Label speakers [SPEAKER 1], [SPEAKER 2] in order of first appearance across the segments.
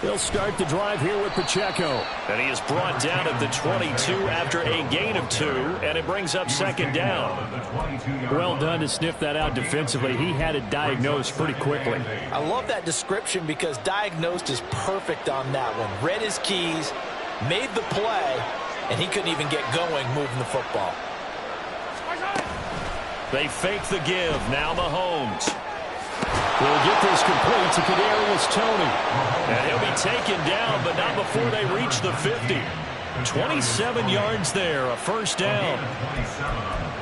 [SPEAKER 1] He'll start the drive here with Pacheco. And he is brought down at the 22 after a gain of 2, and it brings up second down. Well done to sniff that out defensively. He had it diagnosed pretty quickly.
[SPEAKER 2] I love that description because diagnosed is perfect on that one. Read his keys, made the play, and he couldn't even get going moving the football.
[SPEAKER 1] They fake the give. Now Mahomes will get this complete to Kadarius Toney. And he'll be taken down, but not before they reach the 50. 27 yards there, a first down.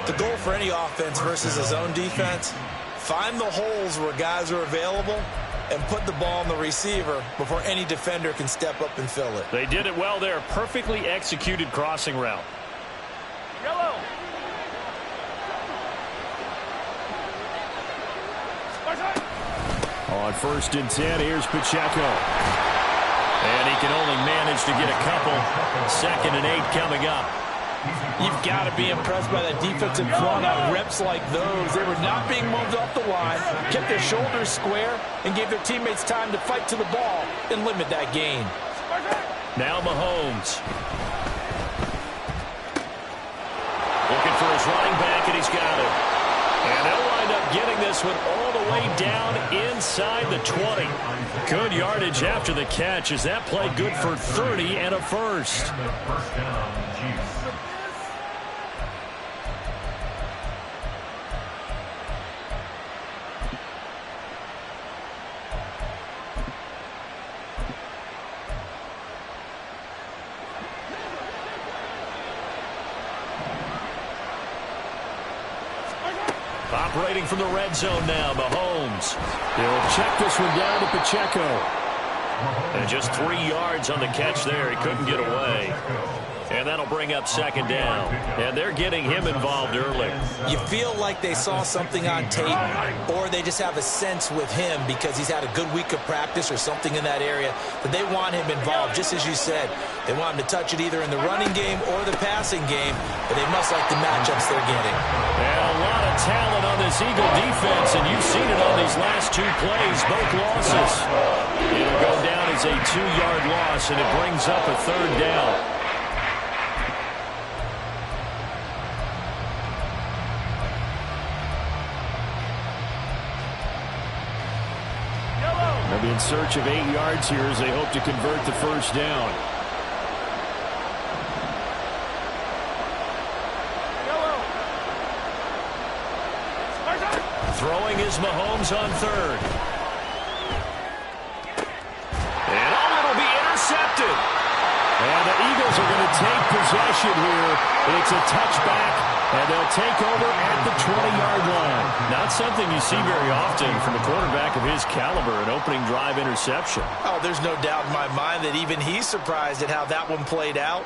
[SPEAKER 2] The goal for any offense versus his own defense, find the holes where guys are available and put the ball on the receiver before any defender can step up and fill it.
[SPEAKER 1] They did it well there. Perfectly executed crossing route.
[SPEAKER 3] Yellow.
[SPEAKER 1] On 1st and 10, here's Pacheco. And he can only manage to get a couple. 2nd and 8 coming up.
[SPEAKER 2] You've got to be impressed by that defensive front on reps like those. They were not being moved off the line, kept their shoulders square, and gave their teammates time to fight to the ball and limit that gain.
[SPEAKER 1] Now Mahomes. Looking for his running back, and he's got it. And they'll wind up getting this one all the way down inside the 20. Good yardage after the catch as that play good for 30 and a first. Operating from the red zone now, Mahomes. He'll check this one down to Pacheco. And just 3 yards on the catch there. He couldn't get away. And that'll bring up second down. And they're getting him involved early.
[SPEAKER 2] You feel like they saw something on tape, or they just have a sense with him because he's had a good week of practice or something in that area, that they want him involved, just as you said. They want him to touch it either in the running game or the passing game, but they must like the matchups they're getting.
[SPEAKER 1] And a lot of talent on this Eagle defense, and you've seen it on these last 2 plays, both losses. It'll go down as a 2-yard loss, and it brings up a 3rd down. They'll be in search of 8 yards here as they hope to convert the first down. Throwing is Mahomes on 3rd. And it'll be intercepted. And the Eagles are going to take possession here. It's a touchback. And they'll take over at the 20-yard line. Not something you see very often from a quarterback of his caliber, an opening drive interception.
[SPEAKER 2] Oh, there's no doubt in my mind that even he's surprised at how that one played out.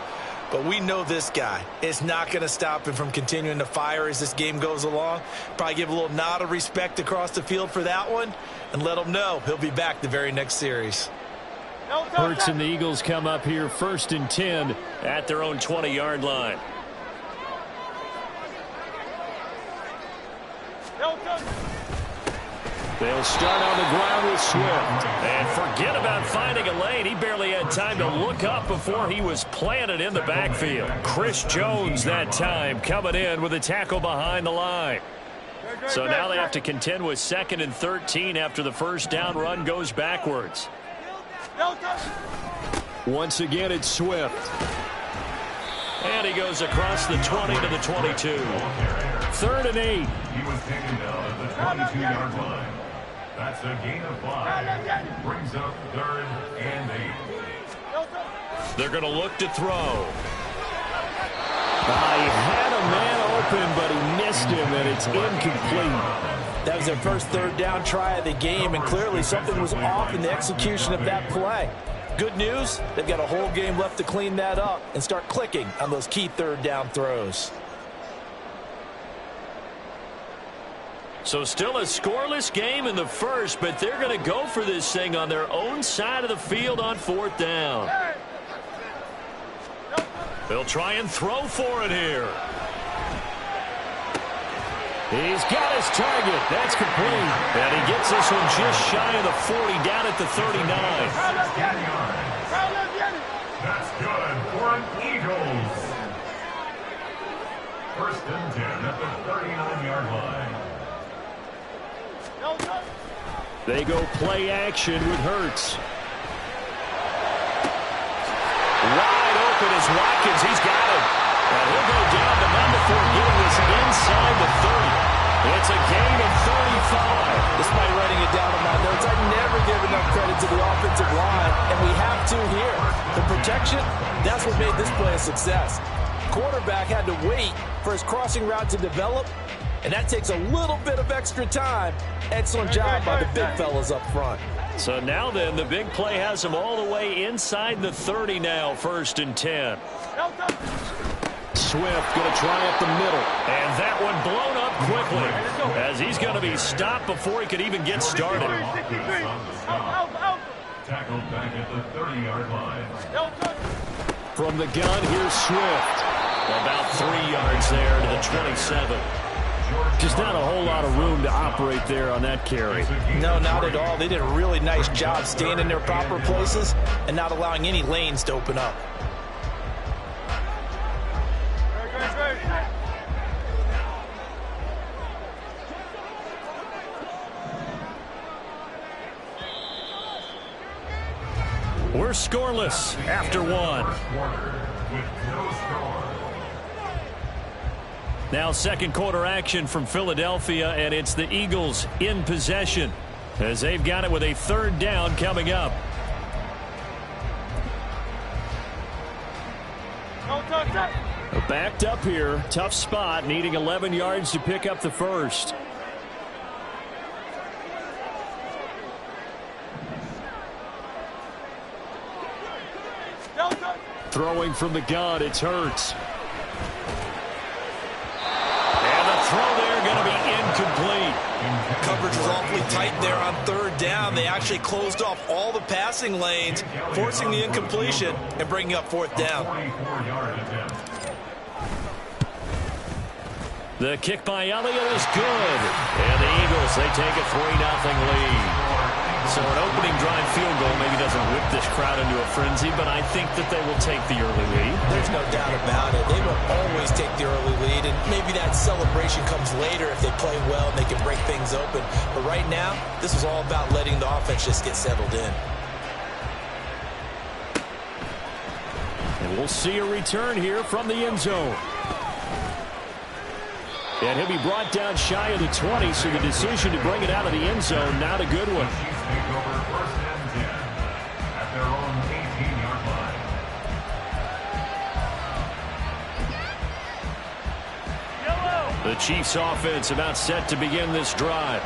[SPEAKER 2] But we know this guy. It's not going to stop him from continuing to fire as this game goes along. Probably give a little nod of respect across the field for that one and let him know he'll be back the very next series.
[SPEAKER 1] Hurts and the Eagles come up here 1st and 10 at their own 20-yard line. They'll start on the ground with Swift. And forget about finding a lane. He barely had time to look up before he was planted in the backfield. Chris Jones that time coming in with a tackle behind the line. So now they have to contend with 2nd and 13 after the first down run goes backwards. Once again, it's Swift. And he goes across the 20 to the 22. 3rd and 8.
[SPEAKER 4] He was taken down at the 22-yard line. That's a gain of 5. Brings up 3rd and 8.
[SPEAKER 1] They're going to look to throw. He had a man open, but he missed him, and it's incomplete.
[SPEAKER 2] That was their first 3rd down try of the game, and clearly something was off in the execution of that play. Good news, they've got a whole game left to clean that up and start clicking on those key 3rd down throws.
[SPEAKER 1] So still a scoreless game in the first, but they're going to go for this thing on their own side of the field on 4th down. They'll try and throw for it here. He's got his target. That's complete. And he gets this one just shy of the 40, down at the 39.
[SPEAKER 4] That's good for an Eagles. First and 10 at the 39-yard line.
[SPEAKER 1] They go play action with Hurts. Wide open is Watkins. He's got it. And he'll go down to none before getting this inside the 30. It's a gain of 35.
[SPEAKER 2] Despite writing it down in my notes, I never give enough credit to the offensive line, and we have to here. The protection, that's what made this play a success. Quarterback had to wait for his crossing route to develop, and that takes a little bit of extra time. Excellent job by the big fellas up front.
[SPEAKER 1] So now then, the big play has him all the way inside the 30 now, 1st and 10. Swift going to try up the middle. And that one blown up quickly as he's going to be stopped before he could even get started.
[SPEAKER 4] Tackled back at the 30-yard line.
[SPEAKER 1] From the gun, here's Swift. About 3 yards there to the 27. Just not a whole lot of room to operate there on that carry.
[SPEAKER 2] No, not at all. They did a really nice job staying in their proper places and not allowing any lanes to open up.
[SPEAKER 1] We're scoreless after one. Now second quarter action from Philadelphia, and it's the Eagles in possession as they've got it with a 3rd down coming up. Backed up here, tough spot, needing 11 yards to pick up the first. Throwing from the gun, it's Hurts. And the throw there going to be incomplete.
[SPEAKER 2] Coverage was awfully tight there on 3rd down. They actually closed off all the passing lanes, forcing the incompletion and bringing up 4th down.
[SPEAKER 1] The kick by Elliott is good. And the Eagles, they take a 3-0 lead. So an opening drive field goal maybe doesn't whip this crowd into a frenzy, but I think that they will take the early lead.
[SPEAKER 2] There's no doubt about it. They will always take the early lead, and maybe that celebration comes later if they play well and they can break things open. But right now, this is all about letting the offense just get settled in.
[SPEAKER 1] And we'll see a return here from the end zone. And he'll be brought down shy of the 20, so the decision to bring it out of the end zone, not a good one.
[SPEAKER 4] Take over 1st and 10 at their own 18-yard line.
[SPEAKER 1] The Chiefs offense about set to begin this drive.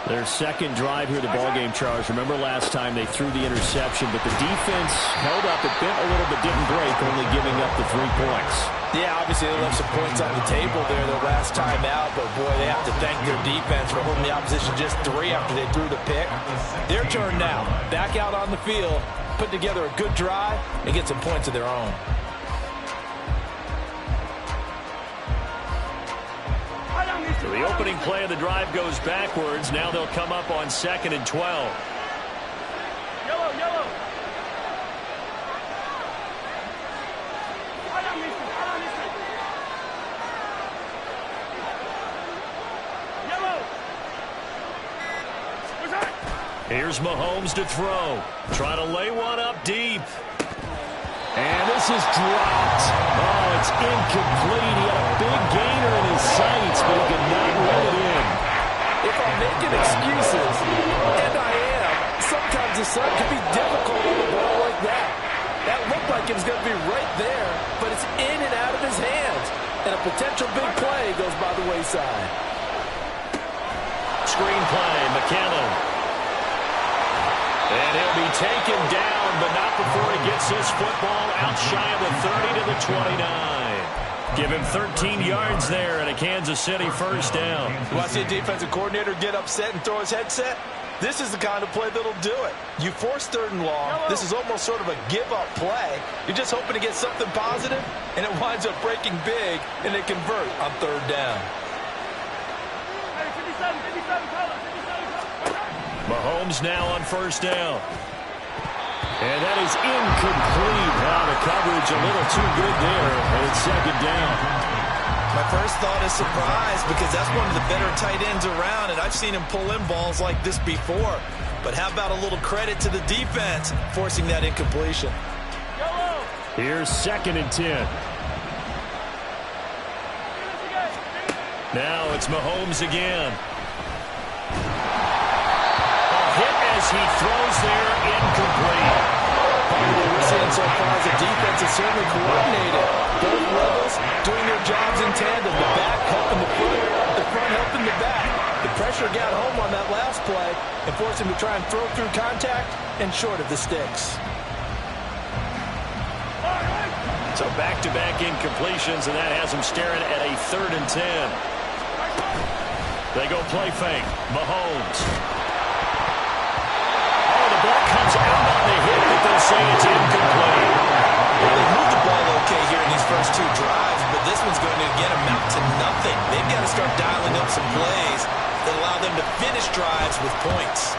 [SPEAKER 1] Their second drive here, the ballgame, Charles. Remember last time they threw the interception, but the defense held up. It bent a little but didn't break, only giving up the 3 points.
[SPEAKER 2] Yeah, obviously they left some points on the table there the last time out, but boy, they have to thank their defense for holding the opposition just 3 after they threw the pick. Their turn now. Back out on the field, put together a good drive, and get some points of their own.
[SPEAKER 1] So the opening play of the drive goes backwards. Now they'll come up on 2nd and 12.
[SPEAKER 3] Yellow.
[SPEAKER 1] Here's Mahomes to throw. Trying to lay one up deep. And this is dropped. Oh, it's incomplete. He had a big gainer in his sights, but he could not reel it in.
[SPEAKER 2] If I'm making excuses, and I am, sometimes the sun can be difficult on a ball like that. That looked like it was going to be right there, but it's in and out of his hands. And a potential big play goes by the wayside.
[SPEAKER 1] Screen play, McKinnon. And he'll be taken down, but not before he gets his football out shy of the 30 to the 29. Give him 13 yards there and a Kansas City 1st down.
[SPEAKER 2] You want to see a defensive coordinator get upset and throw his headset? This is the kind of play that'll do it. You force 3rd and long. This is almost sort of a give-up play. You're just hoping to get something positive, and it winds up breaking big, and they convert on 3rd down.
[SPEAKER 1] Mahomes now on first down. And that is incomplete. The coverage a little too good there, and it's second down.
[SPEAKER 2] My first thought is surprise because that's one of the better tight ends around, and I've seen him pull in balls like this before. But how about a little credit to the defense forcing that incompletion?
[SPEAKER 1] Here's 2nd and 10. Now it's Mahomes again. A hit as he throws there, incomplete.
[SPEAKER 2] What we're seeing so far is the defense is certainly coordinated. Both levels doing their jobs in tandem. The back helping the front helping the back. The pressure got home on that last play and forced him to try and throw through contact and short of the sticks.
[SPEAKER 1] So back-to-back incompletions, and that has him staring at a 3rd and 10. They go play fake. Mahomes. Oh, the ball comes out on the hit, but they'll say it's incomplete.
[SPEAKER 2] Well, they moved the ball okay here in these first 2 drives, but this one's going to again amount to nothing. They've got to start dialing up some plays that allow them to finish drives with points.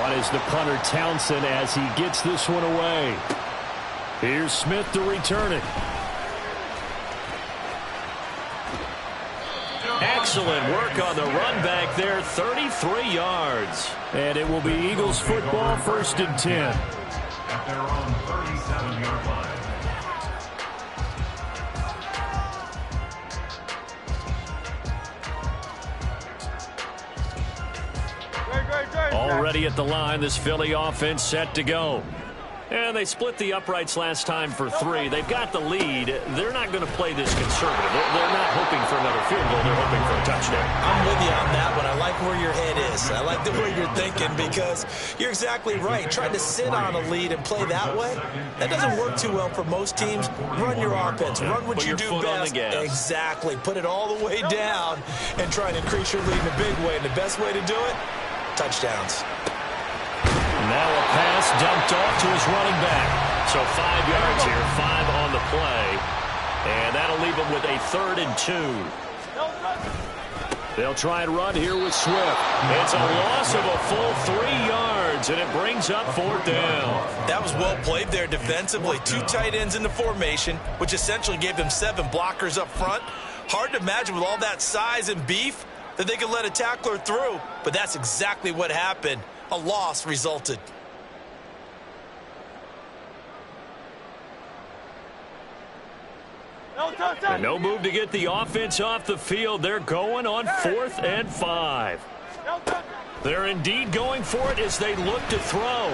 [SPEAKER 1] On is the punter Townsend as he gets this one away. Here's Smith to return it. Excellent work on the run back there, 33 yards. And it will be Eagles football, 1st and 10.
[SPEAKER 4] At their own 37-yard line.
[SPEAKER 1] Already at the line, this Philly offense set to go. And they split the uprights last time for 3. They've got the lead. They're not going to play this conservative. They're not hoping for another field goal. They're hoping for a touchdown.
[SPEAKER 2] I'm with you on that one. I like where your head is. I like the way you're thinking because you're exactly right. Trying to sit on a lead and play that way, that doesn't work too well for most teams. Run your offense. Run what you do best. Exactly. Put it all the way down and try and increase your lead in a big way. And the best way to do it, touchdowns.
[SPEAKER 1] Now a pass dumped off to his running back. So 5 yards here, 5 on the play. And that'll leave him with a 3rd and 2. They'll try and run here with Swift. It's a loss of a full 3 yards, and it brings up 4th down.
[SPEAKER 2] That was well played there defensively. 2 tight ends in the formation, which essentially gave them 7 blockers up front. Hard to imagine with all that size and beef that they could let a tackler through, but that's exactly what happened. A loss resulted.
[SPEAKER 1] And no move to get the offense off the field. They're going on 4th and 5. They're indeed going for it as they look to throw.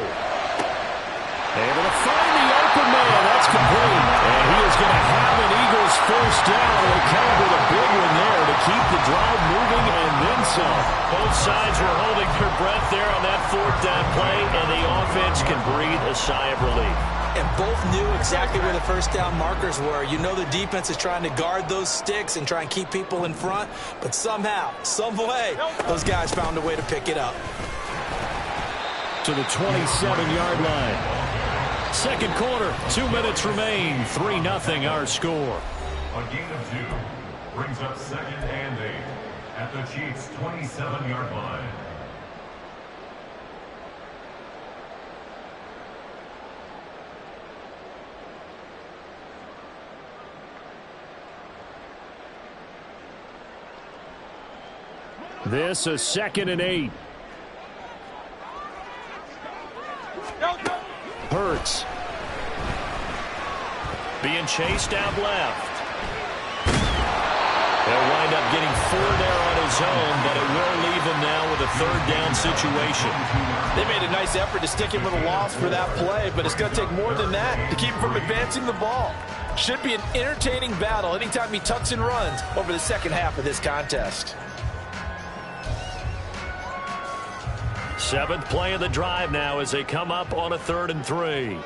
[SPEAKER 1] Able to find the open man. That's complete. And he is going to have an Eagles 1st down. They come with a big one there to keep the drive moving and then some. Both sides were holding their breath there on that 4th down play, and the offense can breathe a sigh of relief.
[SPEAKER 2] And both knew exactly where the 1st down markers were. You know the defense is trying to guard those sticks and try and keep people in front, but somehow, some way, those guys found a way to pick it up.
[SPEAKER 1] To the 27-yard line. 2nd quarter, 2 minutes remain. 3-0 our score.
[SPEAKER 4] A gain of 2 brings up 2nd and 8 at the Chiefs' 27-yard line.
[SPEAKER 1] This a 2nd and 8. Hurts. Being chased out left. They'll wind up getting 4 there on his own, but it will leave him now with a 3rd down situation.
[SPEAKER 2] They made a nice effort to stick him with a loss for that play, but it's going to take more than that to keep him from advancing the ball. Should be an entertaining battle anytime he tucks and runs over the second half of this contest.
[SPEAKER 1] 7th play of the drive now as they come up on a 3rd and 3.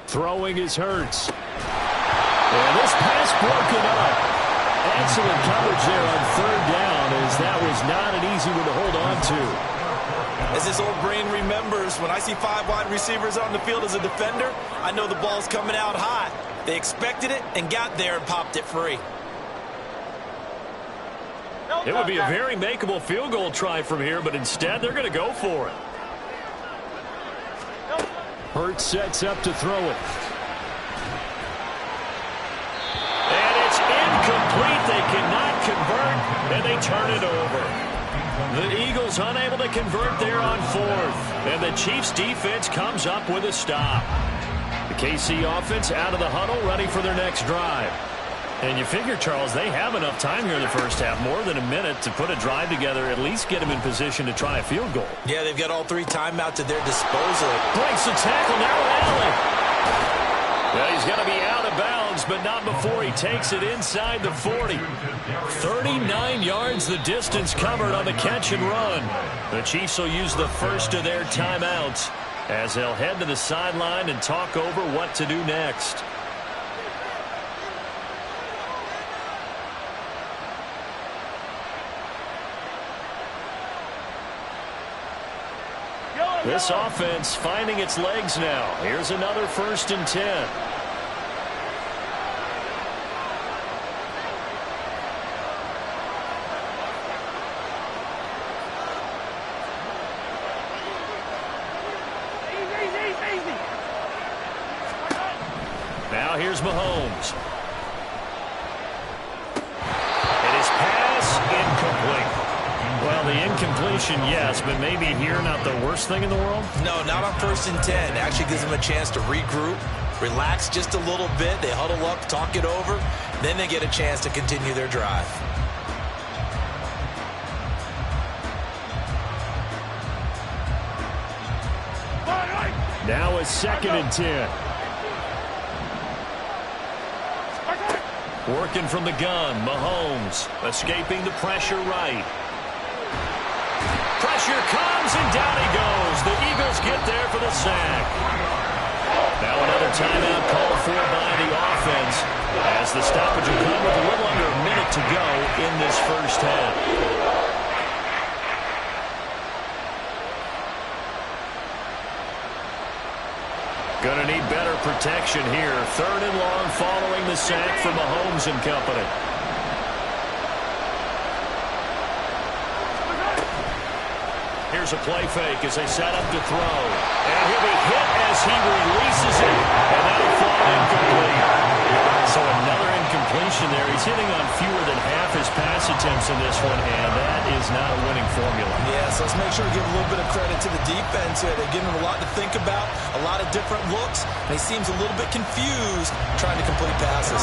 [SPEAKER 1] Throwing is Hurts. And this pass broken up. Excellent coverage there on 3rd down as that was not an easy one to hold on to.
[SPEAKER 2] As this old brain remembers, when I see 5 wide receivers on the field as a defender, I know the ball's coming out hot. They expected it and got there and popped it free.
[SPEAKER 1] It would be a very makeable field goal try from here, but instead they're going to go for it. Hurts sets up to throw it. And it's incomplete. They cannot convert, and they turn it over. The Eagles unable to convert there on fourth, and the Chiefs defense comes up with a stop. The KC offense out of the huddle, ready for their next drive. And you figure, Charles, they have enough time here in the first half, more than a minute, to put a drive together, at least get them in position to try a field goal.
[SPEAKER 2] Yeah, they've got all 3 timeouts at their disposal.
[SPEAKER 1] Breaks the tackle, now Allen. Well, he's going to be out of bounds, but not before he takes it inside the 40. 39 yards the distance covered on the catch and run. The Chiefs will use the first of their timeouts as they'll head to the sideline and talk over what to do next. This offense finding its legs now. Here's another 1st and 10. Now here's Mahomes. And his pass incomplete. Well, the incompletion, yes, but maybe here not the worst thing in the world?
[SPEAKER 2] No, not on 1st and 10. Actually gives them a chance to regroup, relax just a little bit. They huddle up, talk it over. Then they get a chance to continue their drive.
[SPEAKER 1] Now it's 2nd and 10. Working from the gun, Mahomes escaping the pressure right. Pressure comes, and down he goes. The Eagles get there for the sack. Now another timeout called for by the offense as the stoppage will come with a little under a minute to go in this first half. Gonna need better protection here. 3rd and long following the sack from Mahomes and company. Here's a play fake as they set up to throw. And he'll be hit as he releases it. And that'll fall incomplete. So another incompletion there. He's hitting on fewer than half his pass attempts in this one, and that is not a winning formula.
[SPEAKER 2] Yeah, so let's make sure to give a little bit of credit to the defense here. They're giving him a lot to think about, a lot of different looks, and he seems a little bit confused trying to complete passes.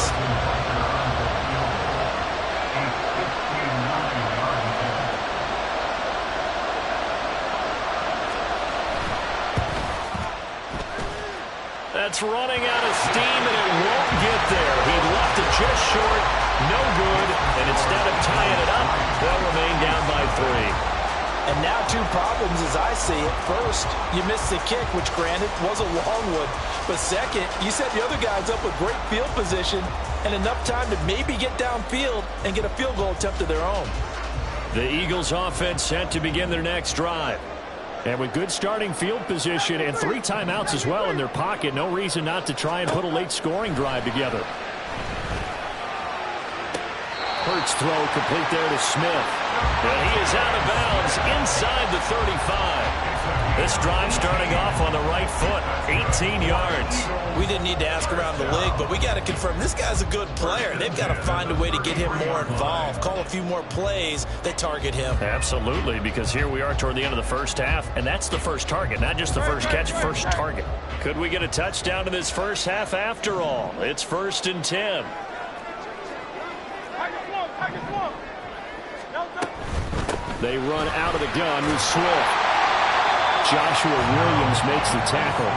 [SPEAKER 1] That's running out of steam, and it won't get there. He left it just short, no good, and instead of tying it up, they'll remain down by 3.
[SPEAKER 2] And now 2 problems as I see it. First, you missed the kick, which granted was a long one. But second, you set the other guys up with great field position and enough time to maybe get downfield and get a field goal attempt of their own.
[SPEAKER 1] The Eagles offense set to begin their next drive. And with good starting field position and 3 timeouts as well in their pocket, no reason not to try and put a late scoring drive together. Hurts throw complete there to Smith. And he is out of bounds inside the 35. This drive starting off on the right foot, 18 yards.
[SPEAKER 2] We didn't need to ask around the league, but we got to confirm this guy's a good player. They've got to find a way to get him more involved, call a few more plays that target him.
[SPEAKER 1] Absolutely, because here we are toward the end of the first half, and that's the first target, not just the first catch, first target. Could we get a touchdown in this first half after all? It's 1st and 10. They run out of the gun with Swift. Joshua Williams makes the tackle.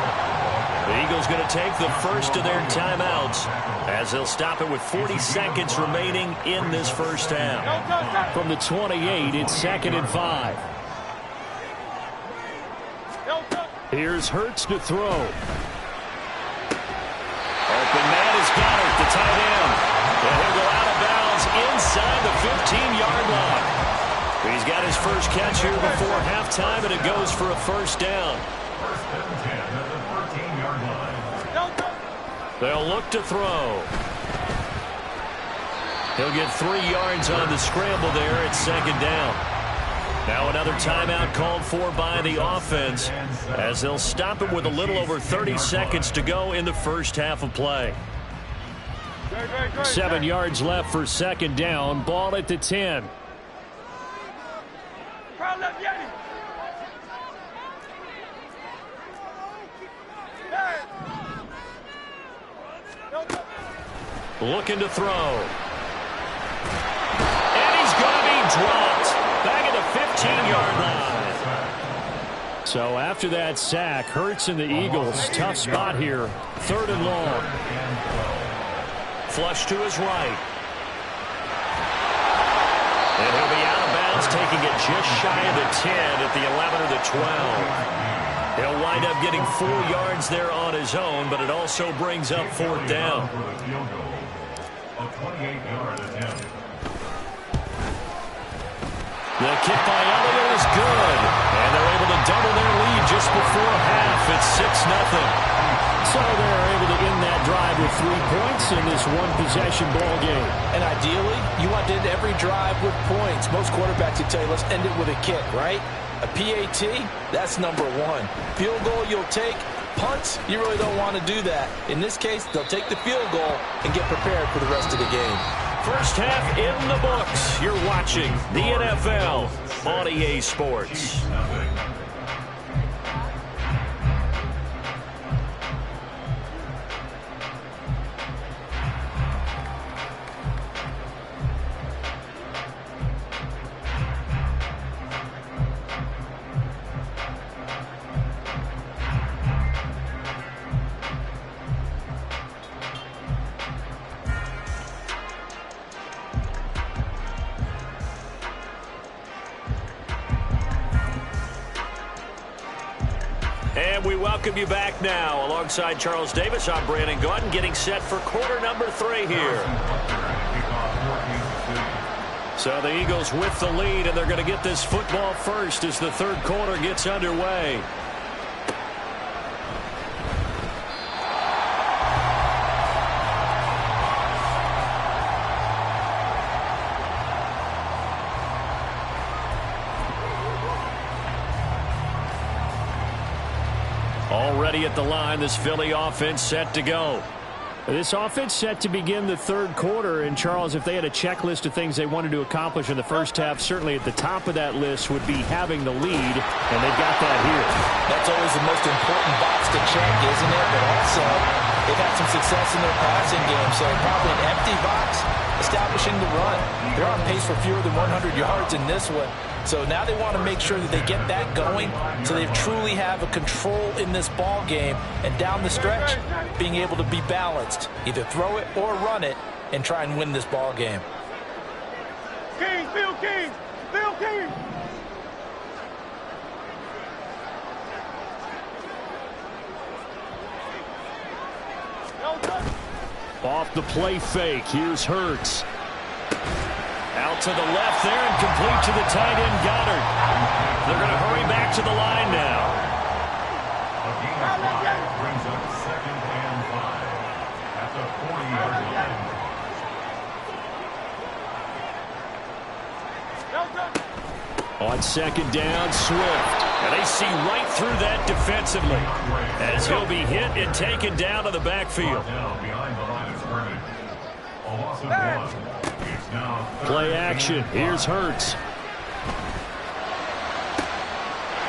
[SPEAKER 1] The Eagles going to take the first of their timeouts as they'll stop it with 40 seconds remaining in this first half. From the 28, it's 2nd and 5. Here's Hurts to throw. Open man has got it, the tight end. And he'll go out of bounds inside the 15-yard line. He's got his first catch here before halftime, and it goes for a first down.
[SPEAKER 4] 1st and 10 at the 14-yard line.
[SPEAKER 1] They'll look to throw. He'll get 3 yards on the scramble there at second down. Now another timeout called for by the offense as they'll stop it with a little over 30 seconds to go in the first half of play. 7 yards left for second down. Ball at the 10. Looking to throw. And he's going to be dropped. Back at the 15-yard line. So after that sack, Hurts and the Eagles, tough spot here. 3rd and long. Flush to his right. And he'll be out of bounds, taking it just shy of the 10 at the 11 or the 12. He'll wind up getting 4 yards there on his own, but it also brings up 4th down.
[SPEAKER 4] A 28-yard attempt.
[SPEAKER 1] The kick by Elliott is good. And they're able to double their lead just before half. It's 6-0. So they're able to end that drive with 3 points in this one-possession ball game.
[SPEAKER 2] And ideally, you want to end every drive with points. Most quarterbacks would tell you, let's end it with a kick, right? A PAT, that's number 1. Field goal you'll take. Punts, you really don't want to do that. In this case, they'll take the field goal and get prepared for the rest of the game.
[SPEAKER 1] First half in the books. You're watching the NFL on EA Sports. And we welcome you back now. Alongside Charles Davis, I'm Brandon Gaudin, getting set for quarter number 3 here. So the Eagles with the lead, and they're going to get this football first as the 3rd quarter gets underway. Already at the line, this Philly offense set to go. This offense set to begin the 3rd quarter, and Charles, if they had a checklist of things they wanted to accomplish in the first half, certainly at the top of that list would be having the lead, and they've got that here.
[SPEAKER 2] That's always the most important box to check, isn't it? But also, they've had some success in their passing game, so probably an empty box establishing the run. They're on pace for fewer than 100 yards in this one. So now they want to make sure that they get that going so they truly have a control in this ball game, and down the stretch, being able to be balanced. Either throw it or run it and try and win this ball game.
[SPEAKER 3] King, Bill King, Bill King.
[SPEAKER 1] Off the play fake, here's Hurts. Out to the left there and complete to the tight end, Goddard. They're going to hurry back to the line now.
[SPEAKER 4] A gain of 5 brings up 2nd and 5 at the 40-yard line.
[SPEAKER 1] On 2nd down, Swift. And they see right through that defensively as he'll be hit and taken down to the backfield.
[SPEAKER 4] Down behind the line of scrimmage. A loss of 1.
[SPEAKER 1] Play action. Here's Hurts.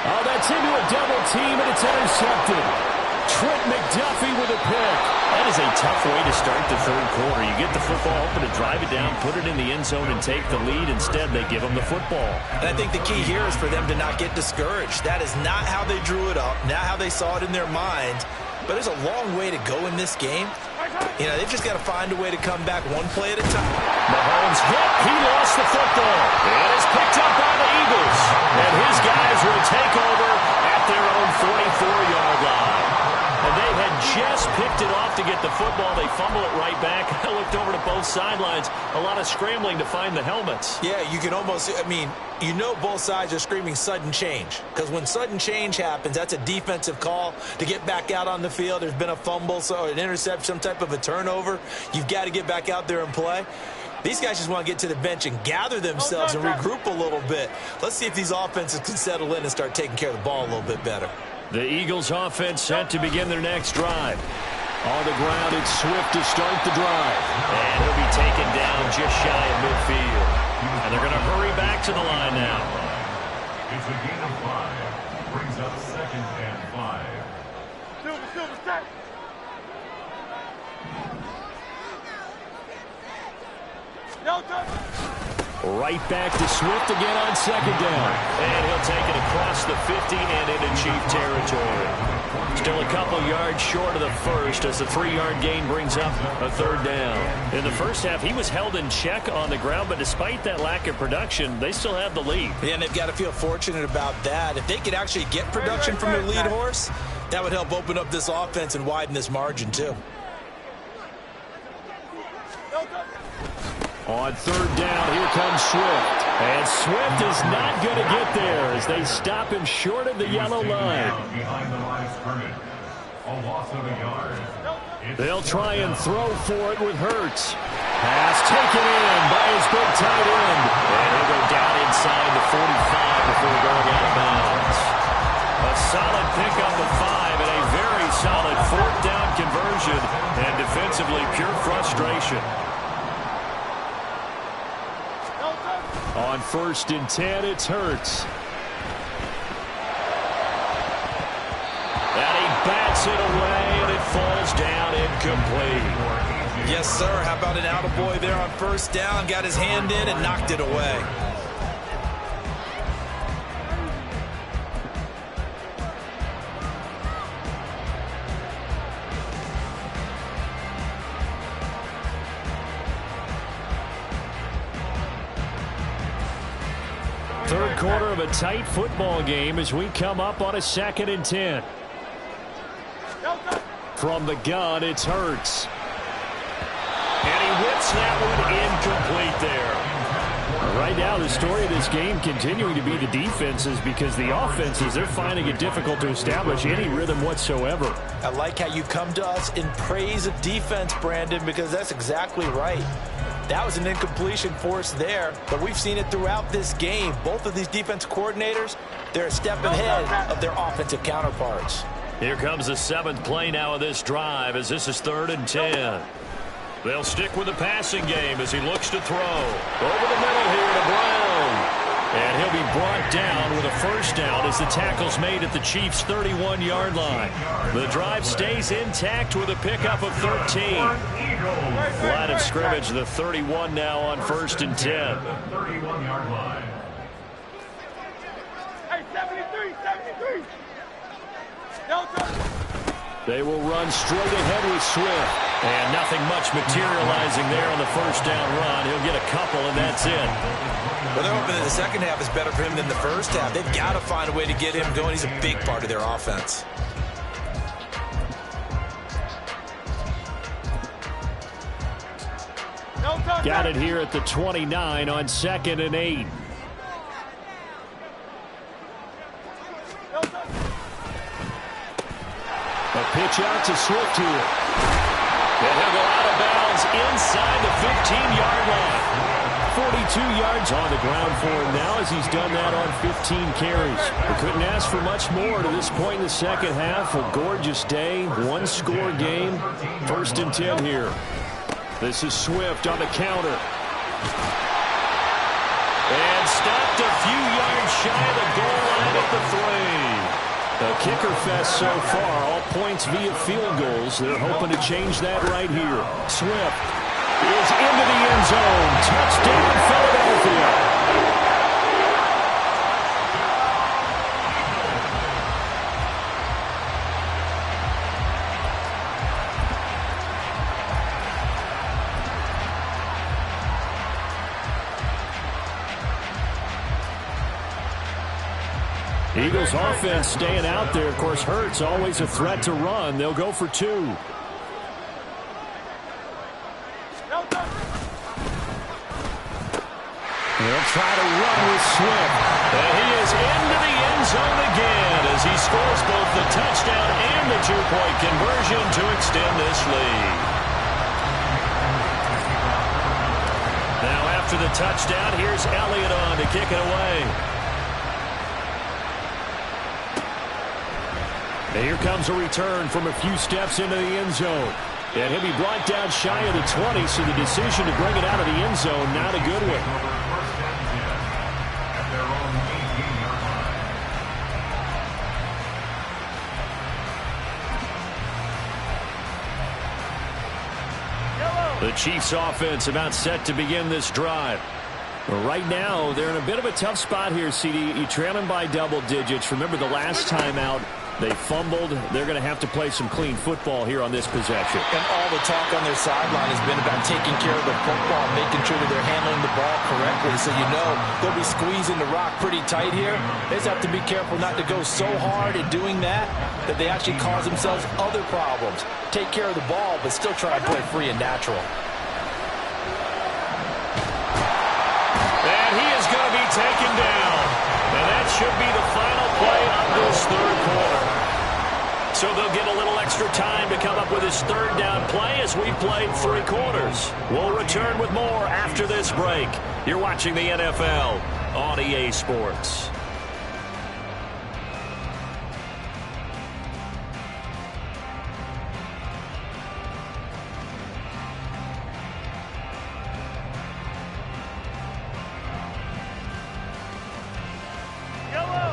[SPEAKER 1] Oh, that's into a double team, and it's intercepted. Trent McDuffie with a pick. That is a tough way to start the 3rd quarter. You get the football open to drive it down, put it in the end zone, and take the lead. Instead, they give them the football.
[SPEAKER 2] And I think the key here is for them to not get discouraged. That is not how they drew it up, not how they saw it in their minds. But there's a long way to go in this game. You know, they've just got to find a way to come back one play at a time.
[SPEAKER 1] Mahomes hit. He lost the football. It is picked up by the Eagles. And his guys will take over at their own 44-yard line. And they had just picked it off to get the football. They fumble it right back. I looked over to both sidelines. A lot of scrambling to find the helmets.
[SPEAKER 2] Yeah, you can almost, I mean, you know both sides are screaming sudden change. Because when sudden change happens, that's a defensive call to get back out on the field. There's been a fumble, so an interception, some type of a turnover. You've got to get back out there and play. These guys just want to get to the bench and gather themselves and regroup a little bit. Let's see if these offenses can settle in and start taking care of the ball a little bit better.
[SPEAKER 1] The Eagles offense set to begin their next drive. On the ground, it's Swift to start the drive. And he'll be taken down just shy of midfield. And they're going to hurry back to the line now.
[SPEAKER 4] It's a gain of 5. Brings up 2nd and 5.
[SPEAKER 3] Silver, stop.
[SPEAKER 1] Right back to Swift again on 2nd down. And he'll take it across the 50 and into Chief territory. Still a couple yards short of the first as the 3-yard gain brings up a 3rd down. In the first half, he was held in check on the ground, but despite that lack of production, they still have the lead.
[SPEAKER 2] Yeah, and they've got to feel fortunate about that. If they could actually get production from their lead horse, that would help open up this offense and widen this margin too.
[SPEAKER 1] On 3rd down, here comes Swift. And Swift is not going to get there as they stop him short of the yellow line.
[SPEAKER 4] Behind the line of scrimmage. A loss of a yard.
[SPEAKER 1] They'll try and throw for it with Hurts. Pass taken in by his big tight end. And he'll go down inside the 45 before going out of bounds. A solid pickup of 5 and a very solid 4th down conversion. And defensively, pure frustration. On 1st and 10, it's Hurts. And he bats it away, and it falls down incomplete.
[SPEAKER 2] Yes, sir. How about an attaboy there on 1st down? Got his hand in and knocked it away.
[SPEAKER 1] Third quarter of a tight football game as we come up on a 2nd and 10. From the gun, it's Hurts. And he whips that one incomplete there. Right now, the story of this game continuing to be the defenses because the offenses, they're finding it difficult to establish any rhythm whatsoever.
[SPEAKER 2] I like how you come to us in praise of defense, Brandon, because that's exactly right. That was an incompletion force there, but we've seen it throughout this game. Both of these defense coordinators, they're a step ahead of their offensive counterparts.
[SPEAKER 1] Here comes the 7th play now of this drive as this is 3rd and 10. They'll stick with the passing game as he looks to throw. Over the middle here to Brown. And he'll be brought down with a 1st down as the tackle's made at the Chiefs' 31-yard line. The drive stays intact with a pickup of 13. Line of scrimmage, the 31 now on 1st and 10.
[SPEAKER 4] 31-yard line.
[SPEAKER 3] Hey, 73.
[SPEAKER 1] They will run straight ahead with Swift. And nothing much materializing there on the 1st down run. He'll get a couple, and that's it.
[SPEAKER 2] Well, they're hoping that the second half is better for him than the first half. They've got to find a way to get him going. He's a big part of their offense.
[SPEAKER 1] Got it here at the 29 on 2nd and 8. A pitch out to Swift here. And he'll go out of bounds inside the 15-yard line. 42 yards on the ground for him now as he's done that on 15 carries. We couldn't ask for much more to this point in the second half. A gorgeous day, 1-score game. 1st and 10 here. This is Swift on the counter. And stopped a few yards shy of the goal line at the 3. A kicker fest so far, all points via field goals. They're hoping to change that right here. Swift is into the end zone. Touchdown, Philadelphia. Eagles offense staying out there. Of course, Hurts always a threat to run. They'll go for 2. They'll try to run with Swift. And he is into the end zone again as he scores both the touchdown and the 2-point conversion to extend this lead. after the touchdown, here's Elliott on to kick it away. And here comes a return from a few steps into the end zone. And he'll be brought down shy of the 20, so the decision to bring it out of the end zone, not a good one. The Chiefs offense about set to begin this drive. Right now, they're in a bit of a tough spot here, CD. You trail them by double digits. Remember the last time out, they fumbled. They're going to have to play some clean football here on this possession.
[SPEAKER 2] And all the talk on their sideline has been about taking care of the football, making sure that they're handling the ball correctly. So you know they'll be squeezing the rock pretty tight here. They just have to be careful not to go so hard in doing that they actually cause themselves other problems. Take care of the ball, but still try and play free and natural.
[SPEAKER 1] And he is going to be taken down. And that should be the final play of this third quarter. So they'll get a little extra time to come up with his third down play as we've played 3 quarters. We'll return with more after this break. You're watching the NFL on EA Sports.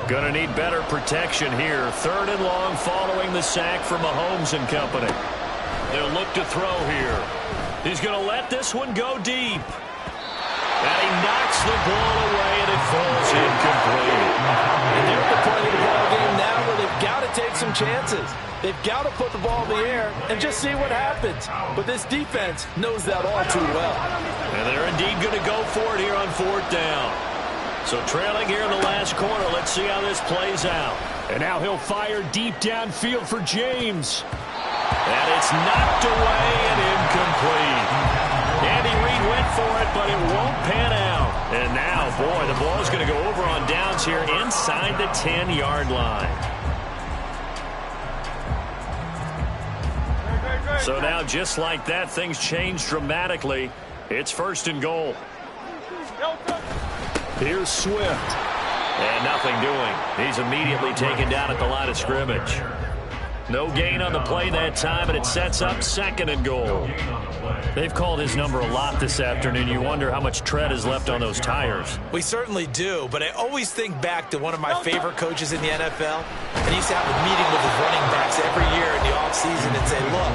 [SPEAKER 1] Going to need better protection here. 3rd and long following the sack from Mahomes and company. They'll look to throw here. He's going to let this one go deep. And he knocks the ball away, and it falls incomplete.
[SPEAKER 2] And they're at the point of the ball game now where they've got to take some chances. They've got to put the ball in the air and just see what happens. But this defense knows that all too well.
[SPEAKER 1] And they're indeed going to go for it here on 4th down. So trailing here in the last quarter. Let's see how this plays out. And now he'll fire deep downfield for James. And it's knocked away and incomplete. Andy Reid went for it, but it won't pan out. And now, boy, the ball's going to go over on downs here inside the 10-yard line. So now, just like that, things change dramatically. It's 1st and goal. Here's Swift. And nothing doing. He's immediately taken down at the line of scrimmage. No gain on the play that time, and it sets up 2nd and goal. They've called his number a lot this afternoon. You wonder how much tread is left on those tires.
[SPEAKER 2] We certainly do, but I always think back to one of my favorite coaches in the NFL. And he used to have a meeting with his running backs every year in the offseason and say, look,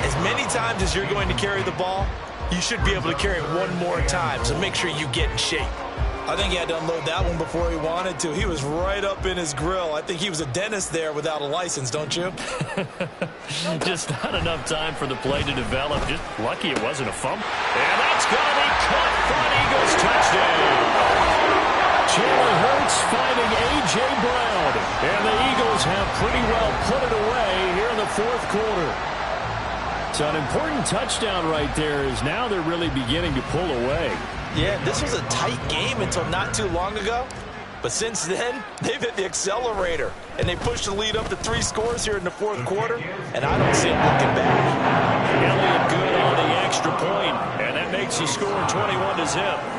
[SPEAKER 2] as many times as you're going to carry the ball, you should be able to carry it one more time, so make sure you get in shape. I think he had to unload that one before he wanted to. He was right up in his grill. I think he was a dentist there without a license, don't you?
[SPEAKER 1] Just not enough time for the play to develop. Just lucky it wasn't a fumble. And that's going to be caught for an Eagles touchdown. Jalen Hurts finding A.J. Brown. And the Eagles have pretty well put it away here in the 4th quarter. So an important touchdown right there is now they're really beginning to pull away.
[SPEAKER 2] Yeah, this was a tight game until not too long ago. But since then, they've hit the accelerator. And they pushed the lead up to 3 scores here in the 4th quarter. And I don't see them looking back.
[SPEAKER 1] Elliott good on the extra point. And that makes the score 21-0.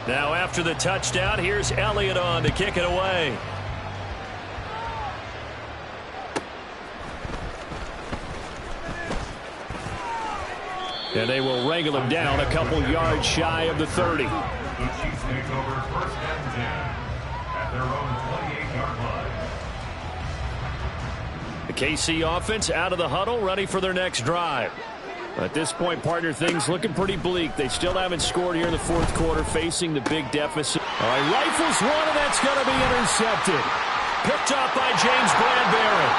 [SPEAKER 1] Now after the touchdown, here's Elliott on to kick it away. And they will wrangle him down a couple yards shy of the 30.
[SPEAKER 4] The Chiefs take over 1st and 10 at their own 28-yard line.
[SPEAKER 1] The KC offense out of the huddle, ready for their next drive. At this point, partner, things looking pretty bleak. They still haven't scored here in the 4th quarter, facing the big deficit. All right, rifles one, and that's going to be intercepted. Picked up by James Bradbury.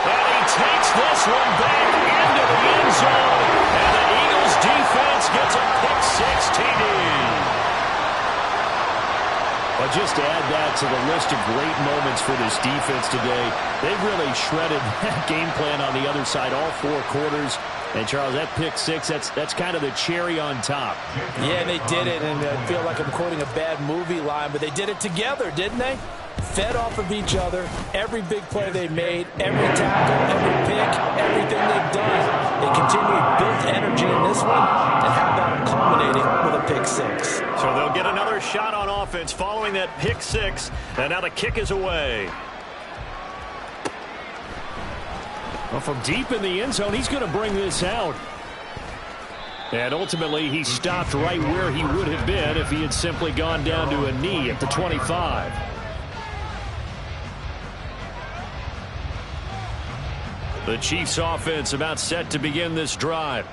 [SPEAKER 1] And he takes this one back into the end zone. And the Eagles defense gets a pick-6 TD. But just to add that to the list of great moments for this defense today, they've really shredded that game plan on the other side all 4 quarters. And, Charles, that pick-6, that's kind of the cherry on top.
[SPEAKER 2] Yeah, they did it, and I feel like I'm quoting a bad movie line, but they did it together, didn't they? fed off of each other. Every big play they made, every tackle, every pick, everything they've done. They continually built energy in this one, and how about culminating with a pick six?
[SPEAKER 1] So they'll get another shot on offense following that pick six, and now the kick is away. Well, from deep in the end zone, he's going to bring this out. And ultimately, he stopped right where he would have been if he had simply gone down to a knee at the 25. The Chiefs offense about set to begin this drive.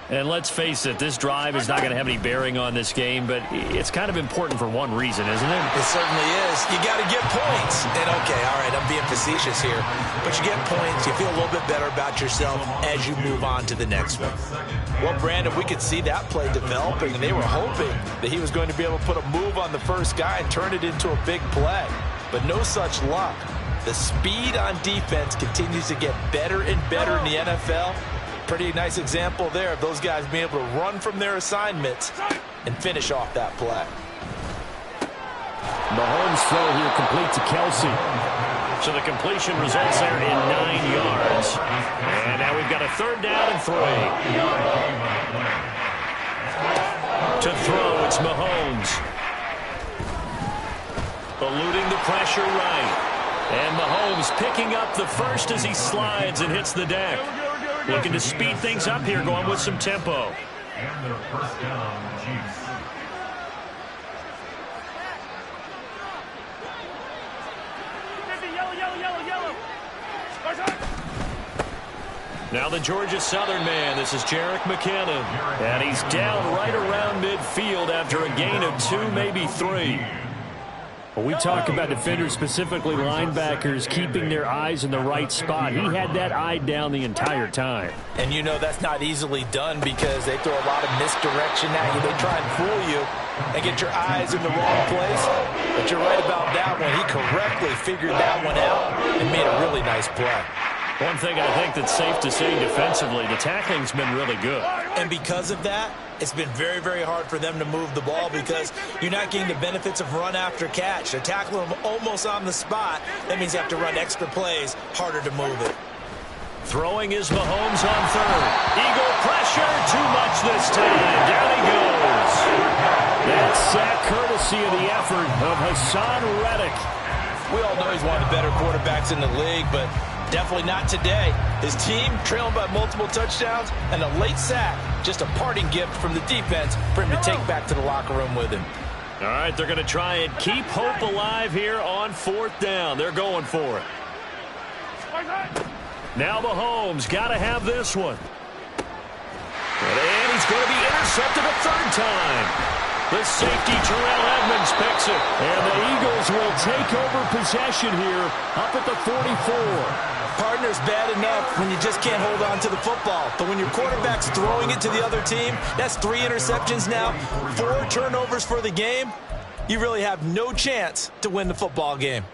[SPEAKER 1] And let's face it, this drive is not going to have any bearing on this game, but it's kind of important for one reason, isn't it?
[SPEAKER 2] It certainly is. You got to get points. And okay, all right, I'm being facetious here, but you get points, you feel a little bit better about yourself as you move on to the next one. Well, Brandon, we could see that play developing, and they were hoping that he was going to be able to put a move on the first guy and turn it into a big play. But no such luck. The speed on defense continues to get better and better in the NFL. Pretty nice example there of those guys being able to run from their assignments and finish off that play.
[SPEAKER 1] Mahomes' throw here complete to Kelsey. So the completion results there in 9 yards. And now we've got a 3rd down and 3. To throw, it's Mahomes. Eluding the pressure right. And Mahomes picking up the first as he slides and hits the deck. Looking to speed things up here, going with some tempo.
[SPEAKER 4] And their first down, Chiefs.
[SPEAKER 1] Now the Georgia Southern man. This is Jerick McKinnon. And he's down right around midfield after a gain of 2, maybe 3. Well, we talk about defenders, specifically linebackers, keeping their eyes in the right spot. He had that eye down the entire time.
[SPEAKER 2] And you know that's not easily done because they throw a lot of misdirection at you. They try and fool you and get your eyes in the wrong place. But you're right about that one. He correctly figured that one out and made a really nice play.
[SPEAKER 1] One thing I think that's safe to say defensively, the tackling's been really good.
[SPEAKER 2] And because of that, it's been very, very hard for them to move the ball because you're not getting the benefits of run after catch. They're tackling them almost on the spot. That means you have to run extra plays, harder to move it.
[SPEAKER 1] Throwing is Mahomes on 3rd. Eagle pressure, too much this time. Down he goes. That sack courtesy of the effort of Hassan Reddick.
[SPEAKER 2] We all know he's one of the better quarterbacks in the league, but definitely not today. His team trailing by multiple touchdowns and a late sack. Just a parting gift from the defense for him to take back to the locker room with him.
[SPEAKER 1] All right, they're going to try and keep hope alive here on 4th down. They're going for it. Now Mahomes got to have this one. And he's going to be intercepted a 3rd time. The safety, Terrell Edmonds, picks it. And the Eagles will take over possession here up at the 44.
[SPEAKER 2] Partner's bad enough when you just can't hold on to the football. But when your quarterback's throwing it to the other team, that's 3 interceptions now, 4 turnovers for the game. You really have no chance to win the football game.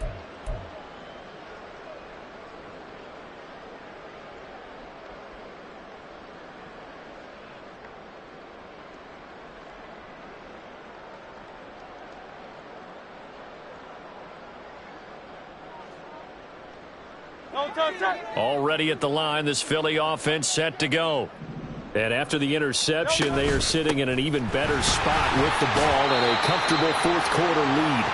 [SPEAKER 1] Already at the line, this Philly offense set to go. And after the interception, they are sitting in an even better spot with the ball and a comfortable 4th quarter lead.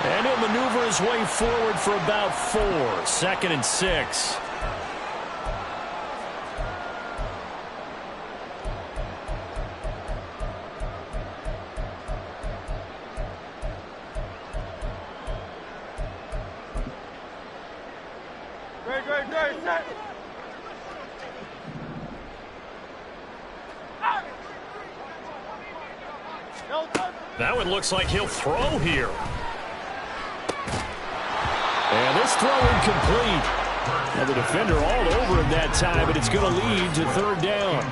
[SPEAKER 1] And he'll maneuver his way forward for about 4. 2nd and 6.
[SPEAKER 3] Great, set.
[SPEAKER 1] Now it looks like he'll throw here. And this throw incomplete. Now the defender all over him that time, but it's going to lead to 3rd down.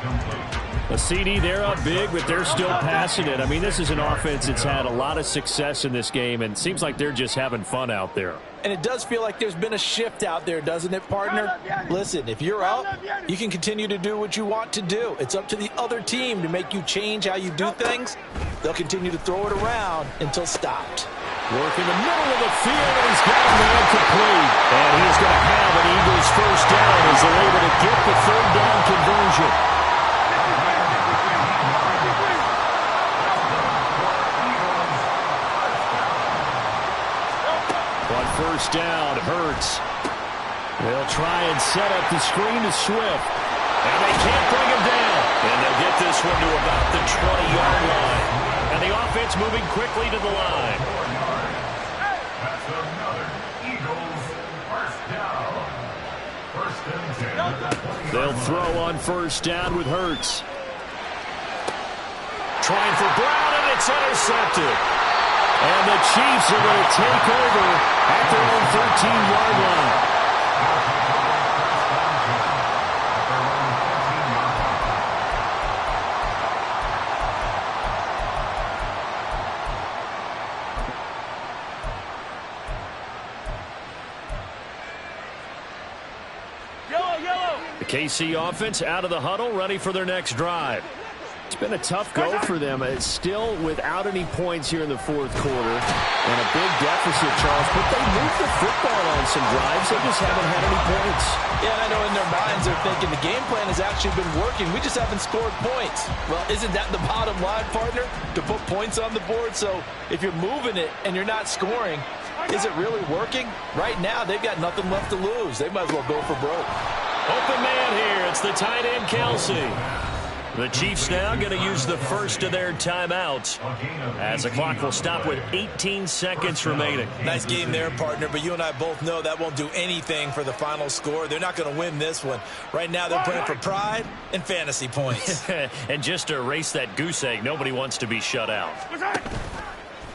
[SPEAKER 1] A CD, they're up big, but they're still passing it. I mean, this is an offense that's had a lot of success in this game, and it seems like they're just having fun out there.
[SPEAKER 2] And it does feel like there's been a shift out there, doesn't it, partner? Listen, if you're up, you can continue to do what you want to do. It's up to the other team to make you change how you do things. They'll continue to throw it around until stopped.
[SPEAKER 1] Work in the middle of the field, and he's got a man complete. And he is going to have an Eagles first down as they're able to get the third down conversion. On first down, Hurts. They'll try and set up the screen to Swift. And they can't bring him down. And they'll get this one to about the 20-yard line. And the offense moving quickly to the line.
[SPEAKER 4] That's another Eagles first down. First and 10.
[SPEAKER 1] They'll throw on first down with Hurts. Trying for Brown, and it's intercepted. And the Chiefs are going to take over at their own 13-yard line. The KC offense out of the huddle, ready for their next drive. It's been a tough go for them. It's still without any points here in the fourth quarter. And a big deficit, Charles. But they moved the football on some drives. They just haven't had any points.
[SPEAKER 2] Yeah, I know in their minds they're thinking the game plan has actually been working. We just haven't scored points. Well, isn't that the bottom line, partner? To put points on the board? So if you're moving it and you're not scoring, is it really working? Right now, they've got nothing left to lose. They might as well go for broke.
[SPEAKER 1] Open man here. It's the tight end, Kelsey. The Chiefs now going to use the first of their timeouts as the clock will stop with 18 seconds remaining.
[SPEAKER 2] Nice game there, partner, but you and I both know that won't do anything for the final score. They're not going to win this one. Right now they're playing for pride and fantasy points.
[SPEAKER 1] And just to erase that goose egg, nobody wants to be shut out.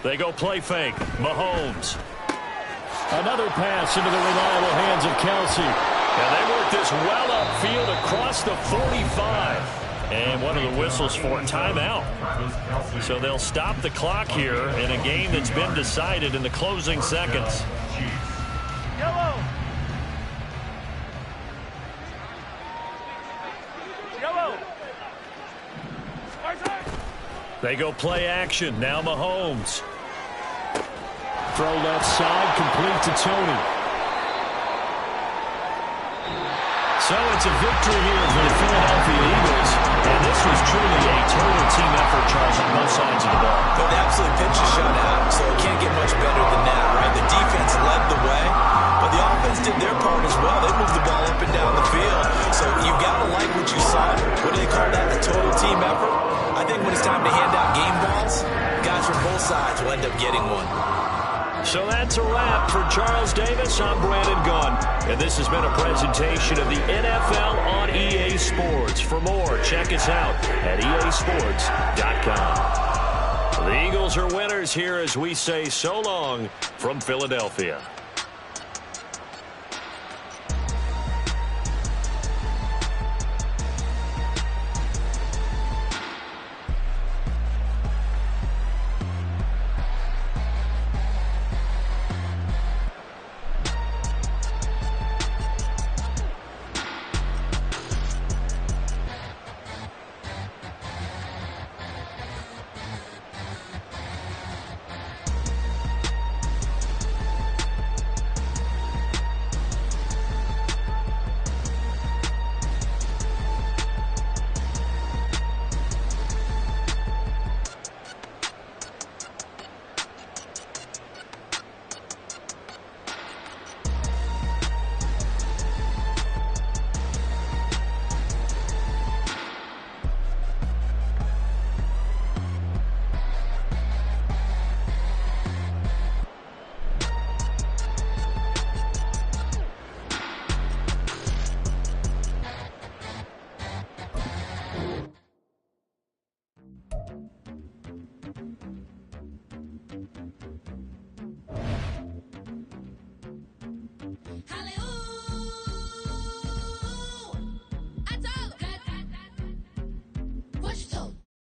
[SPEAKER 1] They go play fake. Mahomes. Another pass into the reliable hands of Kelsey. Now they work this well upfield across the 45. And one of the whistles for timeout. So they'll stop the clock here in a game that's been decided in the closing seconds.
[SPEAKER 3] Yellow. Yellow.
[SPEAKER 1] They go play action. Now Mahomes. Throw left side, complete to Tony. So it's a victory here for the Philadelphia Eagles. And this was truly a total team effort, Charles, on both sides of the ball.
[SPEAKER 2] But they absolutely pitched a shutout, so it can't get much better than that, right? The defense led the way, but the offense did their part as well. They moved the ball up and down the field. So you got to like what you saw. What do they call that? A total team effort? I think when it's time to hand out game balls, guys from both sides will end up getting one.
[SPEAKER 1] So that's a wrap for Charles Davis. I'm Brandon Gunn. And this has been a presentation of the NFL on EA Sports. For more, check us out at easports.com. The Eagles are winners here as we say so long from Philadelphia.